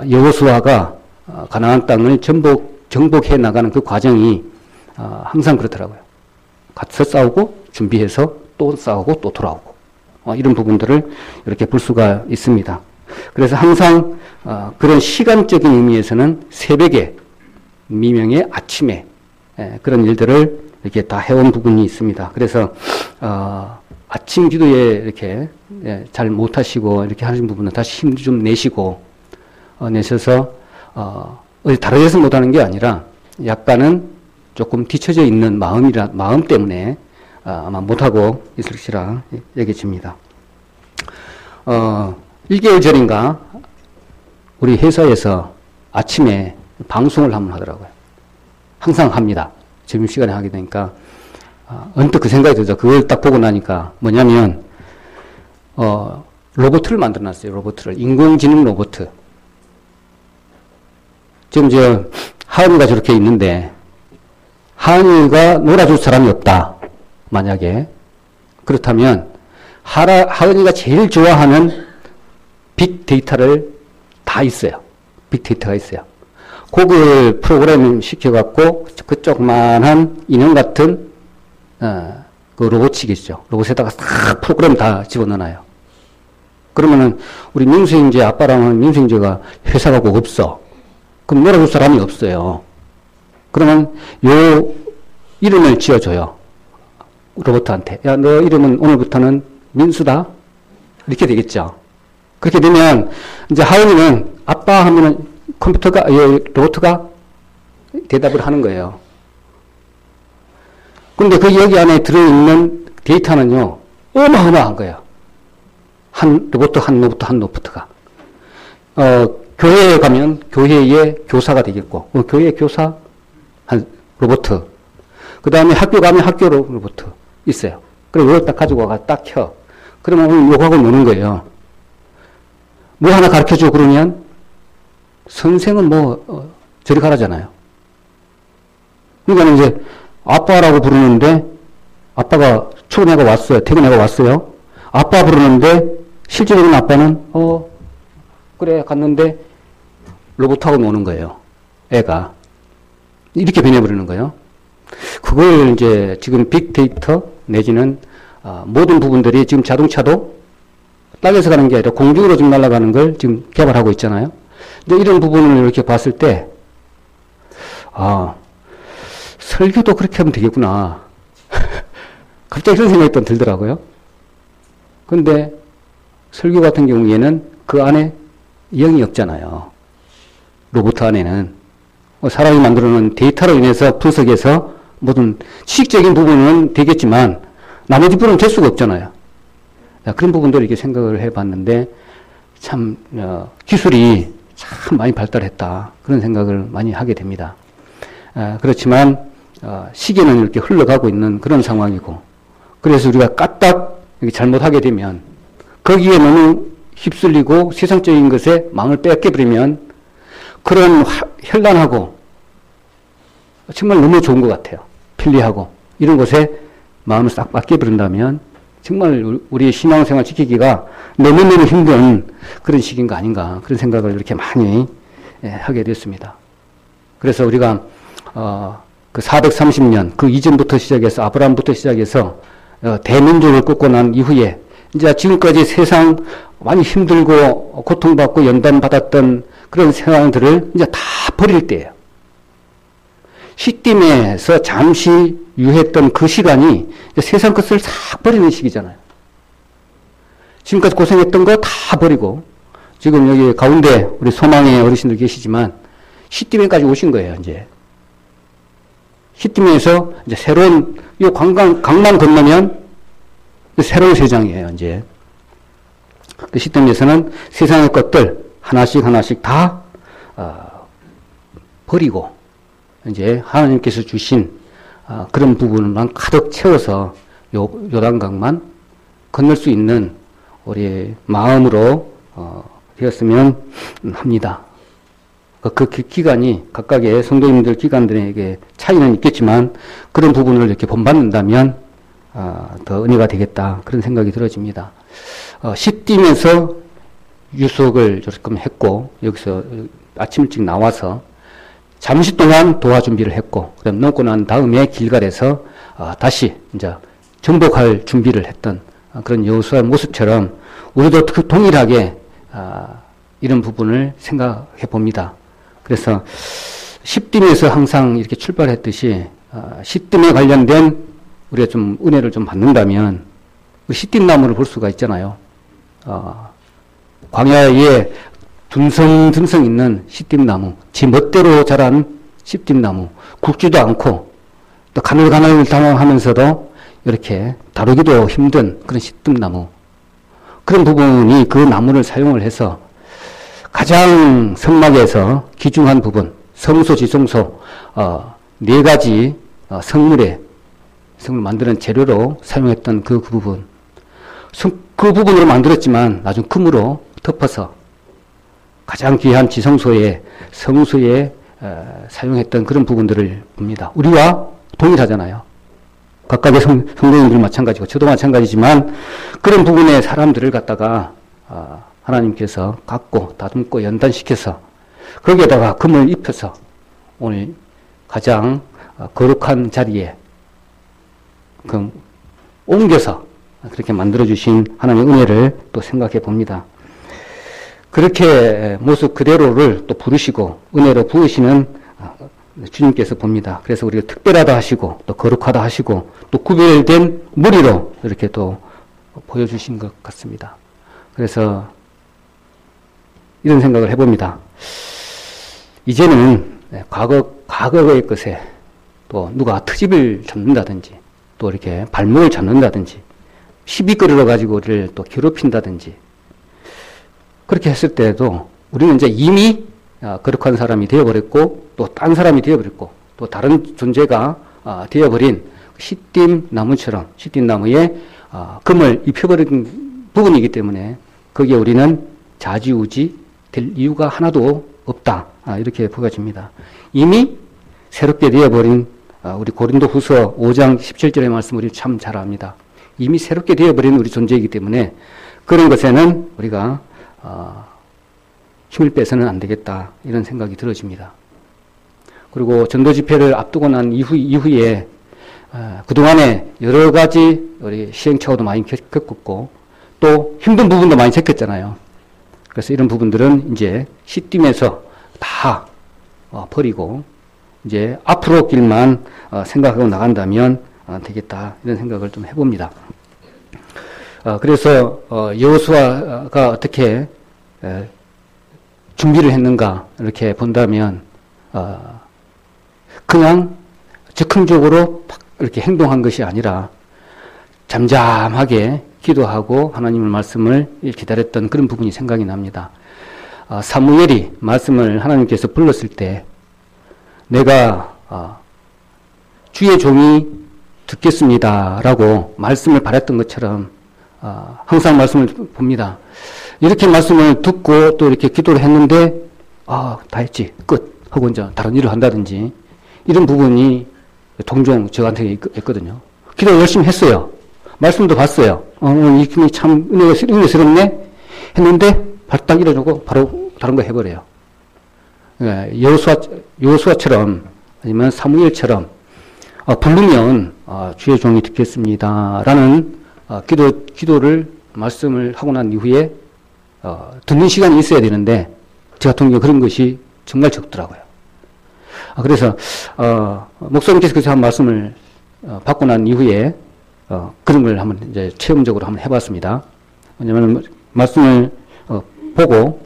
여호수아가 가나안 땅을 정복해 나가는 그 과정이 항상 그렇더라고요. 가서 싸우고 준비해서 또 싸우고 또 돌아오고 이런 부분들을 이렇게 볼 수가 있습니다. 그래서 항상 그런 시간적인 의미에서는 새벽에 미명의 아침에 그런 일들을 이렇게 다 해온 부분이 있습니다. 그래서 아침 기도에 이렇게 잘 못하시고 이렇게 하신 부분은 다시 힘 좀 내시고 내셔서 어디 다른 데서 못하는 게 아니라 약간은 조금 뒤처져 있는 마음 때문에 아마 못하고 있을시라 얘기집니다. 1개월 전인가 우리 회사에서 아침에 방송을 한번 하더라고요. 항상 합니다. 점심시간에 하게 되니까 언뜻 그 생각이 들죠. 그걸 딱 보고 나니까 뭐냐면 로봇을 만들어놨어요. 로봇을 인공지능 로봇. 지금 하은이가 저렇게 있는데 하은이가 놀아줄 사람이 없다. 만약에 그렇다면 하은이가 제일 좋아하는 빅데이터를 다 있어요. 빅데이터가 있어요. 그걸 프로그램 시켜갖고 그 조그만한 인형 같은 그 로봇이겠죠. 로봇에다가 싹 프로그램 다 집어넣어놔요. 그러면은 우리 민수 형제 아빠랑은 민수 형제가 회사 가고 없어. 그럼 놀아줄 사람이 없어요. 그러면 요 이름을 지어줘요. 로봇한테. 야, 너 이름은 오늘부터는 민수다. 이렇게 되겠죠. 그렇게 되면 이제 하은이는 아빠 하면은 로봇가 대답을 하는 거예요. 근데 그 여기 안에 들어있는 데이터는요, 어마어마한 거예요. 한 로봇가. 교회에 가면 교회의 교사가 되겠고, 교회 교사, 한 로봇. 그 다음에 학교 가면 학교 로봇 있어요. 그리고 이걸 딱 가지고 와가 딱 켜. 그러면 오늘 요거하고 노는 거예요. 뭐 하나 가르쳐 주고 그러면 선생은 저리 가라잖아요. 그러니까 이제 아빠라고 부르는데 아빠가 출근해가 왔어요. 퇴근해가 왔어요. 아빠 부르는데 실제로는 아빠는 그래 갔는데 로봇하고 노는 거예요. 애가. 이렇게 변해버리는 거예요. 그걸 이제 지금 빅데이터 내지는 모든 부분들이 지금 자동차도 땅에서 가는 게 아니라 공중으로 지금 날아가는 걸 지금 개발하고 있잖아요. 근데 이런 부분을 이렇게 봤을 때, 설교도 그렇게 하면 되겠구나. 갑자기 그런 생각이 또 들더라고요. 근데 설교 같은 경우에는 그 안에 영이 없잖아요. 로봇 안에는. 사람이 만들어 놓은 데이터로 인해서 분석해서 모든 지식적인 부분은 되겠지만 나머지 부분은 될 수가 없잖아요. 그런 부분들을 이렇게 생각을 해봤는데 참 기술이 참 많이 발달했다. 그런 생각을 많이 하게 됩니다. 그렇지만 시계는 이렇게 흘러가고 있는 그런 상황이고 그래서 우리가 까딱 잘못하게 되면 거기에 너무 휩쓸리고 세상적인 것에 마음을 뺏겨버리면 그런 현란하고 정말 너무 좋은 것 같아요. 편리하고 이런 것에 마음을 싹 맡겨버린다면 정말 우리의 신앙생활 지키기가 너무너무 힘든 그런 시기인가 아닌가 그런 생각을 이렇게 많이 하게 됐습니다. 그래서 우리가 그 430년 그 이전부터 시작해서 아브라함부터 시작해서 대민족을 꺾고 난 이후에 이제 지금까지 세상 많이 힘들고 고통받고 연단받았던 그런 상황들을 이제 다 버릴 때예요. 시딤에서 잠시 유했던 그 시간이 세상 것을 싹 버리는 시기잖아요. 지금까지 고생했던 거 다 버리고 지금 여기 가운데 우리 소망의 어르신들 계시지만 시딤에까지 오신 거예요. 이제 시딤에서 이제 새로운 이 강만 건너면 새로운 세상이에요. 이제 그 시딤에서는 세상의 것들 하나씩 다 버리고 이제 하나님께서 주신 그런 부분만 가득 채워서 요단강만 건널 수 있는 우리 마음으로 되었으면 합니다. 그 기간이 각각의 성도님들 기간들에게 차이는 있겠지만 그런 부분을 이렇게 본받는다면 더 은혜가 되겠다 그런 생각이 들어집니다. 시띠면서 유숙을 조금 했고 여기서 아침 일찍 나와서 잠시 동안 도화 준비를 했고 그다음 넘고 난 다음에 길갈에서 다시 이제 정복할 준비를 했던 그런 여호수아의 모습처럼 우리도 동일하게 이런 부분을 생각해 봅니다. 그래서 십딤에서 항상 이렇게 출발했듯이 십딤에 관련된 우리가 좀 은혜를 좀 받는다면 십딤나무를 볼 수가 있잖아요. 광야에 듬성듬성 있는 십딤나무, 지 멋대로 자란 십딤나무, 굵지도 않고 또 가늘가늘하면서도 이렇게 다루기도 힘든 그런 십딤나무. 그런 부분이 그 나무를 사용을 해서 가장 성막에서 귀중한 부분, 성소, 지성소, 네 가지 성물 만드는 재료로 사용했던 그 부분. 그 부분으로 만들었지만 나중 금으로 덮어서 가장 귀한 지성소에, 성소에 사용했던 그런 부분들을 봅니다. 우리와 동일하잖아요. 각각의 성도님들 마찬가지고 저도 마찬가지지만 그런 부분에 사람들을 갖다가 하나님께서 갖고 다듬고 연단시켜서 거기에다가 금을 입혀서 오늘 가장 거룩한 자리에 옮겨서 그렇게 만들어주신 하나님의 은혜를 또 생각해 봅니다. 그렇게 모습 그대로를 또 부르시고 은혜로 부으시는 주님께서 봅니다. 그래서 우리가 특별하다 하시고 또 거룩하다 하시고 또 구별된 무리로 이렇게 또 보여주신 것 같습니다. 그래서 이런 생각을 해봅니다. 이제는 과거의 것에 또 누가 트집을 잡는다든지 또 이렇게 발목을 잡는다든지 시비 끌어가지고 우리를 또 괴롭힌다든지 그렇게 했을 때에도 우리는 이제 이미 거룩한 사람이 되어버렸고 또 딴 사람이 되어버렸고 또 다른 존재가 되어버린 시띠나무처럼 시띠나무에 금을 입혀버린 부분이기 때문에 거기에 우리는 좌지우지 될 이유가 하나도 없다. 이렇게 보여집니다. 이미 새롭게 되어버린 우리 고린도후서 5장 17절의 말씀 우리 참 잘 압니다. 이미 새롭게 되어버린 우리 존재이기 때문에 그런 것에는 우리가 힘을 빼서는 안 되겠다 이런 생각이 들어집니다. 그리고 전도 집회를 앞두고 난 이후에 그동안에 여러 가지 우리 시행착오도 많이 겪었고 또 힘든 부분도 많이 겪었잖아요. 그래서 이런 부분들은 이제 시띠면서 다 버리고 이제 앞으로 길만 생각하고 나간다면 되겠다 이런 생각을 좀 해봅니다. 그래서 여호수아가 어떻게 준비를 했는가 이렇게 본다면 그냥 즉흥적으로 이렇게 행동한 것이 아니라 잠잠하게 기도하고 하나님의 말씀을 기다렸던 그런 부분이 생각이 납니다. 사무엘이 말씀을 하나님께서 불렀을 때 내가 주의 종이 듣겠습니다라고 말씀을 바랬던 것처럼 항상 말씀을 봅니다. 이렇게 말씀을 듣고 또 이렇게 기도를 했는데 다 했지 끝 하고 이제 다른 일을 한다든지 이런 부분이 종종 저한테 있거든요. 기도 열심히 했어요. 말씀도 봤어요. 오늘 이 기분이 참 은혜스럽네 했는데 발딱 일어나고 바로 다른 거 해버려요. 여호수아처럼 아니면 사무엘처럼 부르면 주의 종이 듣겠습니다라는 기도를 말씀을 하고 난 이후에 듣는 시간이 있어야 되는데 저 같은 경우 그런 것이 정말 적더라고요. 그래서 목사님께서 그래서 한 말씀을 받고 난 이후에 그런 걸 한번 이제 체험적으로 한번 해봤습니다. 왜냐하면 말씀을 보고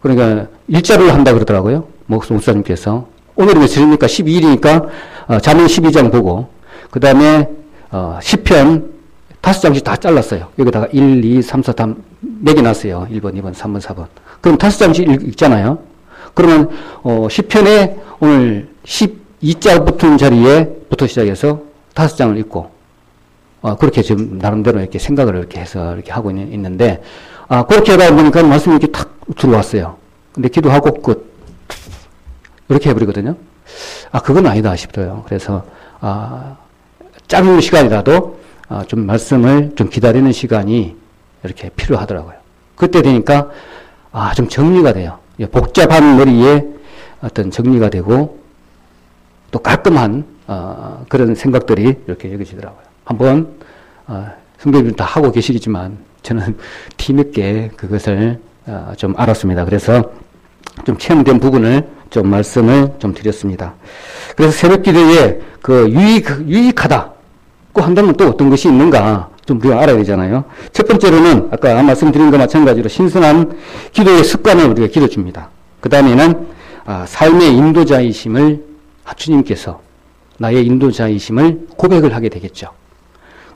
그러니까 일자를 한다 그러더라고요. 목사님께서 오늘이 며칠입니까? 12일이니까 잠언 12장 보고 그 다음에 10편 5장씩 다 잘랐어요. 여기다가 1, 2, 3, 4, 3 4개 놨어요. 1번, 2번, 3번, 4번. 그럼 5장씩 읽잖아요. 그러면 10편에 오늘 이자 붙은 자리에부터 시작해서 5장을 읽고, 그렇게 지금 나름대로 이렇게 생각을 이렇게 해서 이렇게 하고 있는데, 그렇게 하다 보니까 말씀이 이렇게 탁 들어왔어요. 근데 기도하고 끝. 이렇게 해버리거든요. 그건 아니다 싶어요. 그래서, 짧은 시간이라도, 좀 말씀을 좀 기다리는 시간이 이렇게 필요하더라고요. 그때 되니까, 좀 정리가 돼요. 복잡한 머리에 어떤 정리가 되고, 또 깔끔한, 그런 생각들이 이렇게 여겨지더라고요. 한번, 선배님 다 하고 계시겠지만, 저는 뒤늦게 그것을, 좀 알았습니다. 그래서 좀 체험된 부분을 좀 말씀을 좀 드렸습니다. 그래서 새벽 기도에 유익하다고 한다면 또 어떤 것이 있는가 좀 우리가 알아야 되잖아요. 첫 번째로는 아까 말씀드린 것과 마찬가지로 신선한 기도의 습관을 우리가 기르줍니다. 그 다음에는 삶의 인도자이심을 주님께서 나의 인도자이심을 고백을 하게 되겠죠.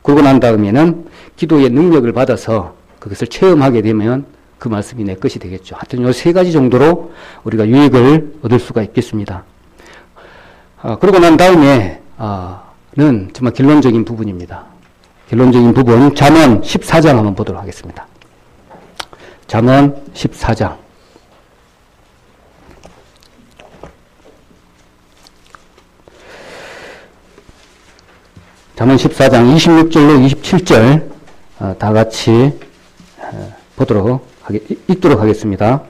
그러고 난 다음에는 기도의 능력을 받아서 그것을 체험하게 되면 그 말씀이 내 것이 되겠죠. 하여튼 요 3가지 정도로 우리가 유익을 얻을 수가 있겠습니다. 그러고 난 다음에 는 정말 결론적인 부분입니다. 결론적인 부분 잠언 14장 한번 보도록 하겠습니다. 잠언 14장. 잠언 14장 26절로 27절 다 같이 읽도록 하겠습니다.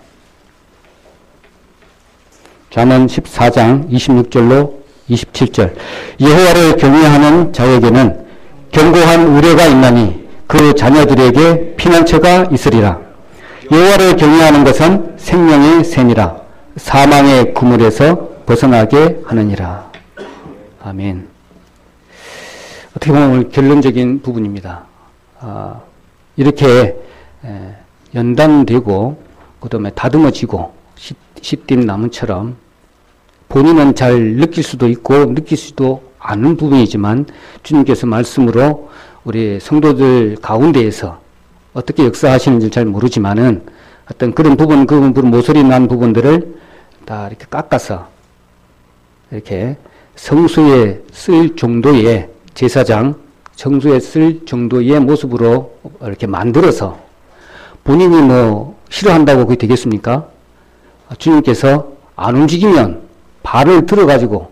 잠언 14장 26절로 27절. 여호와를 경외하는 자에게는 견고한 의뢰가 있나니 그 자녀들에게 피난처가 있으리라. 여호와를 경외하는 것은 생명의 샘이라. 사망의 그물에서 벗어나게 하느니라. 아멘. 어떻게 보면 오늘 결론적인 부분입니다. 이렇게 연단되고 그 다음에 다듬어지고 시딘 나무처럼 본인은 잘 느낄 수도 있고 느끼지도 않은 부분이지만 주님께서 말씀으로 우리 성도들 가운데에서 어떻게 역사하시는지 잘 모르지만은 어떤 그런 부분, 모서리 난 부분들을 다 이렇게 깎아서 이렇게 성소에 쓸 정도의 제사장, 성소에 쓸 정도의 모습으로 이렇게 만들어서 본인이 싫어한다고 그게 되겠습니까? 주님께서 안 움직이면 발을 들어가지고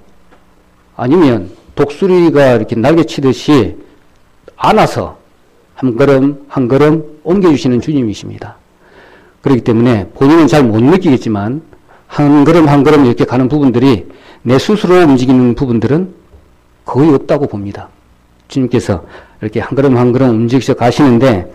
아니면 독수리가 이렇게 날개 치듯이 안아서 한 걸음 한 걸음 옮겨주시는 주님이십니다. 그렇기 때문에 본인은 잘 못 느끼겠지만 한 걸음 한 걸음 이렇게 가는 부분들이 내 스스로 움직이는 부분들은 거의 없다고 봅니다. 주님께서 이렇게 한 걸음 한 걸음 움직이셔 가시는데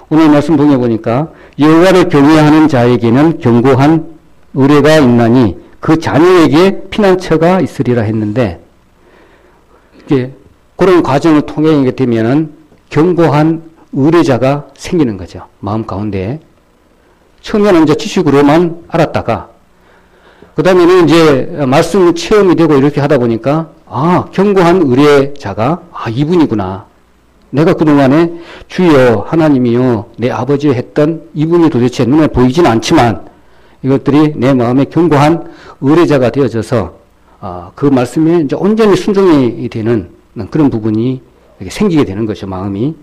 오늘 말씀 보니까 여호와를 경외하는 자에게는 견고한 의뢰가 있나니 그 자녀에게 피난처가 있으리라 했는데 이게 그런 과정을 통해 되면은 견고한 의뢰자가 생기는 거죠. 마음 가운데. 처음에는 이제 지식으로만 알았다가 그 다음에는 이제 말씀 체험이 되고 이렇게 하다 보니까 견고한 의뢰자가 이분이구나. 내가 그동안에 주여 하나님이요 내 아버지 했던 이분이 도대체 눈에 보이지는 않지만 이것들이 내 마음에 견고한 의뢰자가 되어져서 그 말씀에 이제 온전히 순종이 되는 그런 부분이 이렇게 생기게 되는 것이죠. 마음이.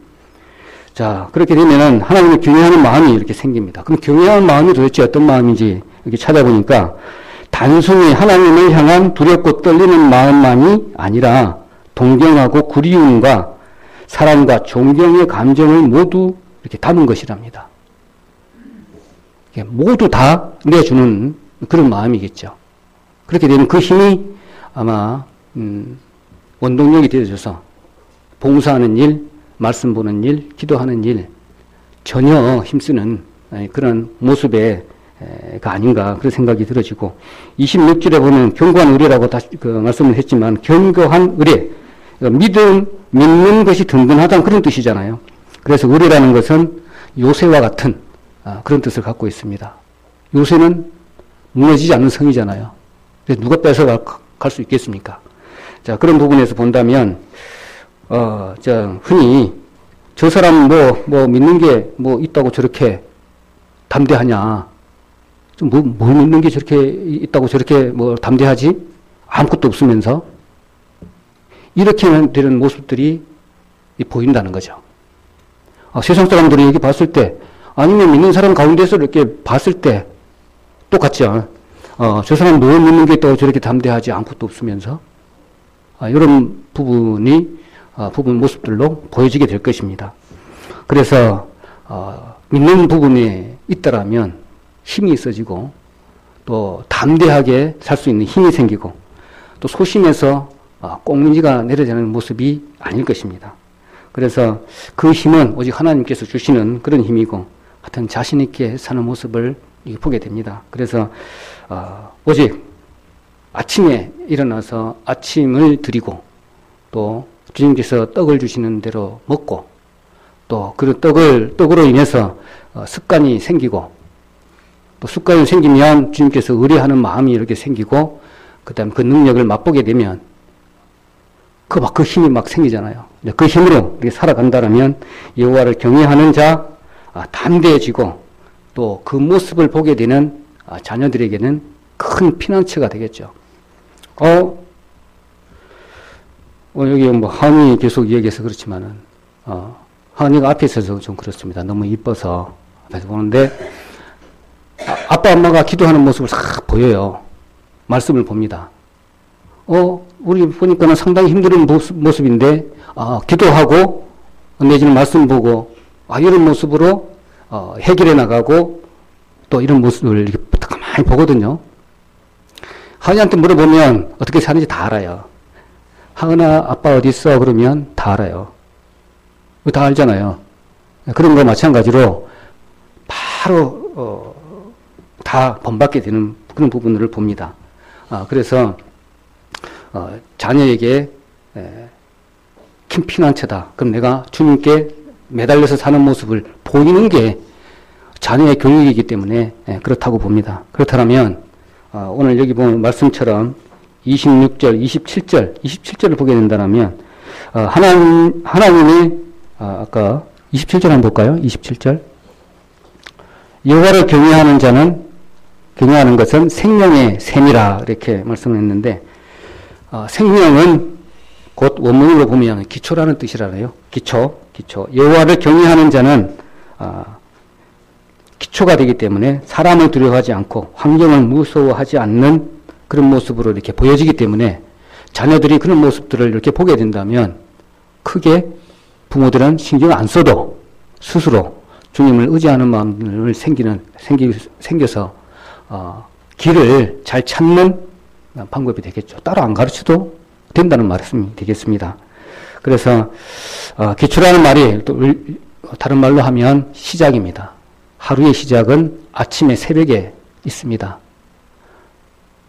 자, 그렇게 되면은 하나님을 경외하는 마음이 이렇게 생깁니다. 그럼 경외하는 마음이 도대체 어떤 마음인지 이렇게 찾아보니까 단순히 하나님을 향한 두렵고 떨리는 마음만이 아니라 동경하고 그리움과 사랑과 존경의 감정을 모두 이렇게 담은 것이랍니다. 모두 다 내주는 그런 마음이겠죠. 그렇게 되면 그 힘이 아마 원동력이 되어져서 봉사하는 일, 말씀 보는 일, 기도하는 일 전혀 힘쓰는 그런 모습의 가 아닌가 그런 생각이 들어지고 26절에 보면 견고한 의뢰라고 다시 말씀을 했지만 견고한 의뢰 믿는 것이 든든하다는 그런 뜻이잖아요. 그래서 의뢰라는 것은 요새와 같은 그런 뜻을 갖고 있습니다. 요새는 무너지지 않는 성이잖아요. 그래서 누가 뺏어갈 수 있겠습니까? 자, 그런 부분에서 본다면 흔히 저 사람 믿는 게 있다고 저렇게 담대하냐? 뭘 믿는 게 저렇게 있다고 저렇게 담대하지? 아무것도 없으면서 이렇게 되는 모습들이 보인다는 거죠. 세상 사람들이 여기 봤을 때, 아니면 믿는 사람 가운데서 이렇게 봤을 때 똑같죠. 저 사람 뭘 믿는 게 또 저렇게 담대하지 아무것도 없으면서 이런 부분 모습들로 보여지게 될 것입니다. 그래서 믿는 부분에 있다라면 힘이 있어지고 또 담대하게 살 수 있는 힘이 생기고 또 소심해서 꽁무니가 내려지는 모습이 아닐 것입니다. 그래서 그 힘은 오직 하나님께서 주시는 그런 힘이고 하여튼 자신 있게 사는 모습을 보게 됩니다. 그래서 오직 아침에 일어나서 아침을 드리고 또 주님께서 떡을 주시는 대로 먹고 또 그 떡으로 인해서 습관이 생기고 또 습관이 생기면 주님께서 의뢰하는 마음이 이렇게 생기고 그다음 그 능력을 맛보게 되면 그 힘이 막 생기잖아요. 그 힘으로 이렇게 살아간다면 여호와를 경외하는 자 담대해지고 또 그 모습을 보게 되는 자녀들에게는 큰 피난처가 되겠죠. 여기 하은이 계속 이야기해서 그렇지만은 하은이가 앞에 있어서 좀 그렇습니다. 너무 이뻐서 앞에서 보는데 아빠 엄마가 기도하는 모습을 싹 보여요. 말씀을 봅니다. 우리 보니까는 상당히 힘든 모습인데, 기도하고, 내지는 말씀 보고, 이런 모습으로, 해결해 나가고, 또 이런 모습을 이렇게 가만히 보거든요. 하은이한테 물어보면 어떻게 사는지 다 알아요. 하은아, 아빠 어디 있어? 그러면 다 알아요. 다 알잖아요. 그런 거 마찬가지로, 바로, 다 본받게 되는 그런 부분을 봅니다. 그래서, 자녀에게 큰 피난처다. 그럼 내가 주님께 매달려서 사는 모습을 보이는 게 자녀의 교육이기 때문에 그렇다고 봅니다. 그렇다면 오늘 여기 보면 말씀처럼 26절, 27절을 보게 된다면 하나님이 아까 27절 한번 볼까요? 27절 여호와를 경외하는 것은 생명의 샘이라 이렇게 말씀을 했는데 생명은 곧 원문으로 보면 기초라는 뜻이라네요. 기초. 여호와를 경외하는 자는 기초가 되기 때문에 사람을 두려워하지 않고 환경을 무서워하지 않는 그런 모습으로 이렇게 보여지기 때문에 자녀들이 그런 모습들을 이렇게 보게 된다면 크게 부모들은 신경 안 써도 스스로 주님을 의지하는 마음을 생겨서 길을 잘 찾는 방법이 되겠죠. 따로 안 가르쳐도 된다는 말씀이 되겠습니다. 그래서 기초라는 말이 또 다른 말로 하면 시작입니다. 하루의 시작은 아침에 새벽에 있습니다.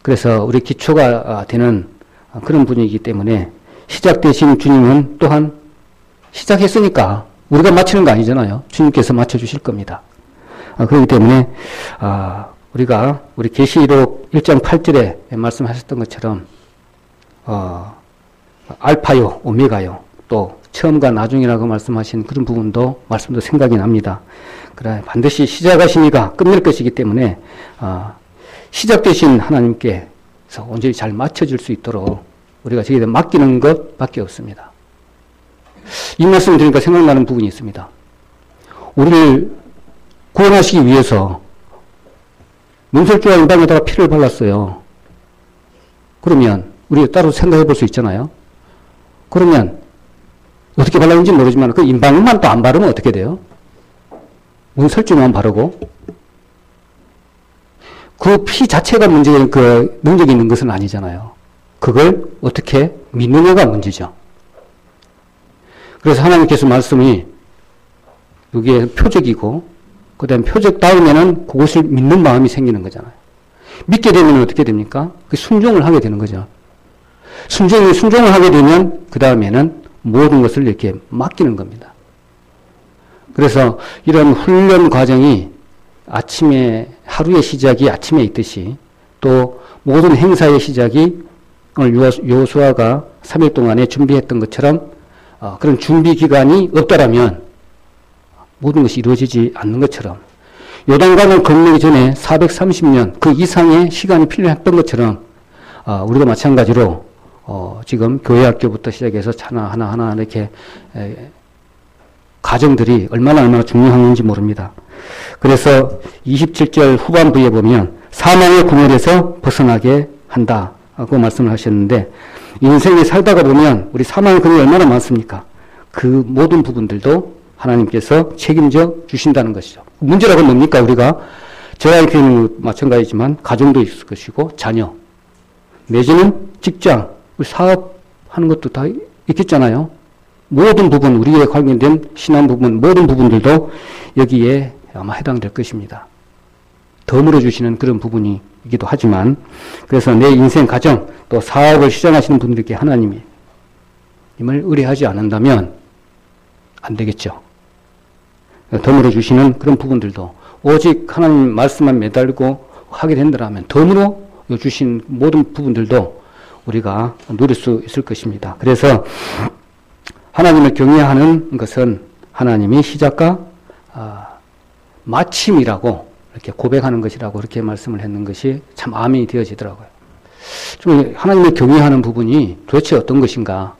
그래서 우리 기초가 되는 그런 분이기 때문에 시작 대신 주님은 또한 시작했으니까 우리가 마치는 거 아니잖아요. 주님께서 맞춰주실 겁니다. 그렇기 때문에 우리 계시록 1장 8절에 말씀하셨던 것처럼 알파요 오메가요 또 처음과 나중이라고 말씀하신 그런 말씀도 생각이 납니다. 그래 반드시 시작하시니까 끝낼 것이기 때문에 시작 되신 하나님께서 온전히 잘 맞춰줄 수 있도록 우리가 저기에 맡기는 것밖에 없습니다. 이 말씀을 드리니까 생각나는 부분이 있습니다. 우리를 구원하시기 위해서 문설주와 인방에다가 피를 발랐어요. 그러면 우리가 따로 생각해 볼 수 있잖아요. 그러면 어떻게 발랐는지 모르지만 그 인방만 또 안 바르면 어떻게 돼요? 문설주만 바르고 그 피 자체가 문제인 그 능력이 있는 것은 아니잖아요. 그걸 어떻게 믿느냐가 문제죠. 그래서 하나님께서 말씀이 여기에 표적이고 그 다음에 표적 다음에는 그것을 믿는 마음이 생기는 거잖아요. 믿게 되면 어떻게 됩니까? 그 순종을 하게 되는 거죠. 순종을 하게 되면 그 다음에는 모든 것을 이렇게 맡기는 겁니다. 그래서 이런 훈련 과정이 하루의 시작이 아침에 있듯이 또 모든 행사의 시작이 오늘 여호수아가 3일 동안에 준비했던 것처럼 그런 준비 기간이 없다라면 모든 것이 이루어지지 않는 것처럼 요단강을 건너기 전에 430년 그 이상의 시간이 필요했던 것처럼 우리도 마찬가지로 지금 교회 학교부터 시작해서 하나하나 이렇게 가정들이 얼마나 중요한 건지 모릅니다. 그래서 27절 후반부에 보면 사망의 궁궐에서 벗어나게 한다고 말씀을 하셨는데, 인생에 살다가 보면 우리 사망의 궁궐이 얼마나 많습니까? 그 모든 부분들도 하나님께서 책임져 주신다는 것이죠. 문제라고 뭡니까? 우리가 저와 교회는 마찬가지지만 가정도 있을 것이고 자녀, 내지는 직장, 사업하는 것도 다 있겠잖아요. 모든 부분, 우리에 관련된 신앙 부분, 모든 부분들도 여기에 아마 해당될 것입니다. 덤으로 주시는 그런 부분이기도 하지만, 그래서 내 인생 가정, 또 사업을 시작하시는 분들께 하나님이 임을 의뢰하지 않는다면 안 되겠죠. 덤으로 주시는 그런 부분들도 오직 하나님 말씀만 매달리고 하게 된다면 덤으로 주신 모든 부분들도 우리가 누릴 수 있을 것입니다. 그래서 하나님을 경외하는 것은 하나님이 시작과 마침이라고 이렇게 고백하는 것이라고 그렇게 말씀을 했는 것이 참 암이 되어지더라고요. 좀 하나님을 경외하는 부분이 도대체 어떤 것인가?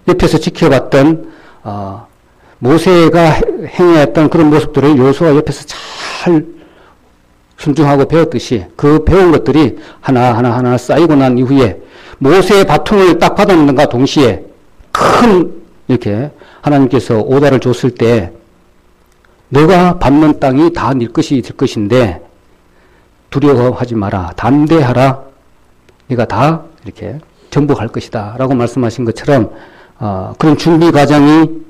옆에서 지켜봤던 모세가 행해했던 그런 모습들을 여호수아가 옆에서 잘 순종하고 배웠듯이 그 배운 것들이 하나하나 쌓이고 난 이후에 모세의 바통을 딱 받았는가 동시에 큰 이렇게 하나님께서 오다를 줬을 때 너가 밟는 땅이 다 네 것이 될 것인데 두려워하지 마라. 담대하라. 네가 다 이렇게 정복할 것이다. 라고 말씀하신 것처럼 그런 준비 과정이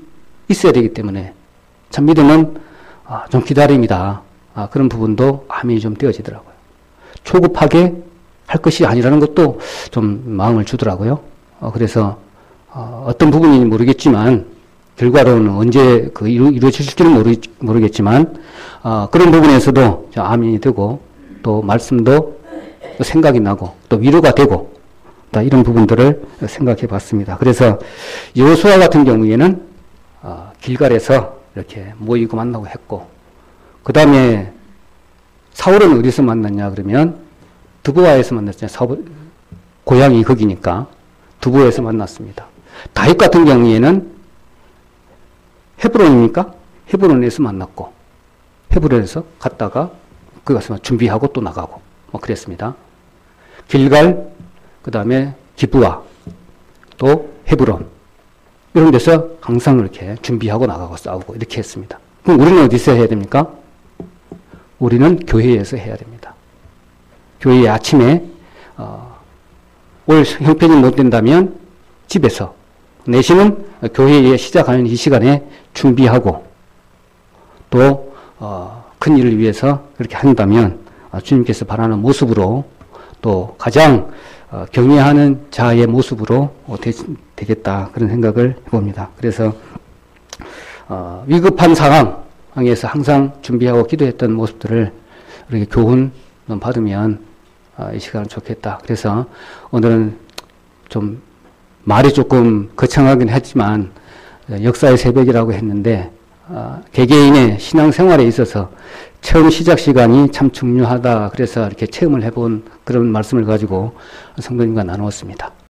있어야 되기 때문에 참 믿음은 좀 기다림이다. 그런 부분도 암이 좀 되어지더라고요. 초급하게 할 것이 아니라는 것도 좀 마음을 주더라고요. 그래서 어떤 부분인지 모르겠지만 결과로는 언제 이루어질지는 모르겠지만 그런 부분에서도 암이 되고 또 말씀도 생각이 나고 또 위로가 되고 이런 부분들을 생각해 봤습니다. 그래서 여호수아 같은 경우에는 길갈에서 이렇게 모이고 만나고 했고, 그 다음에 사울은 어디서 만났냐 그러면 드보아에서 만났잖아요. 고향이 거기니까 드보아에서 만났습니다. 다윗 같은 경우에는 헤브론입니까? 헤브론에서 만났고, 헤브론에서 갔다가 그 가서 준비하고 또 나가고 그랬습니다. 길갈, 그 다음에 기브아, 또 헤브론 이런 데서 항상 이렇게 준비하고 나가고 싸우고 이렇게 했습니다. 그럼 우리는 어디서 해야 됩니까? 우리는 교회에서 해야 됩니다. 교회에 아침에 올 형편이 못 된다면 집에서 내지는 교회에 시작하는 이 시간에 준비하고 또 큰 일을 위해서 그렇게 한다면 주님께서 바라는 모습으로 또 가장 경외하는 자의 모습으로 되겠다 그런 생각을 해봅니다. 그래서 위급한 상황에서 항상 준비하고 기도했던 모습들을 이렇게 교훈 받으면 이 시간 좋겠다. 그래서 오늘은 좀 말이 조금 거창하긴 했지만 역사의 새벽이라고 했는데 개개인의 신앙생활에 있어서 처음 시작 시간이 참 중요하다. 그래서 이렇게 체험을 해본 그런 말씀을 가지고 성도님과 나누었습니다.